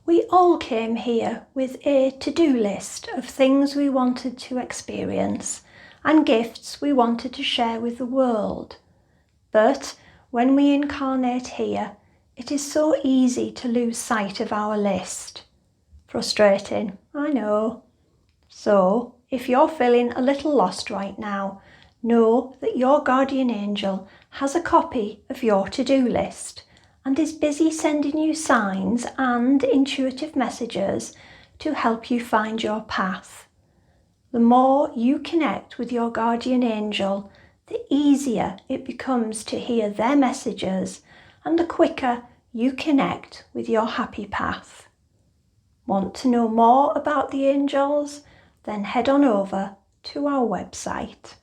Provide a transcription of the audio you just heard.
We all came here with a to-do list of things we wanted to experience and gifts we wanted to share with the world. But when we incarnate here, it is so easy to lose sight of our list. Frustrating, I know. So, if you're feeling a little lost right now, know that your guardian angel has a copy of your to-do list and is busy sending you signs and intuitive messages to help you find your path. The more you connect with your guardian angel, the easier it becomes to hear their messages and the quicker you connect with your happy path. Want to know more about the angels? Then head on over to our website.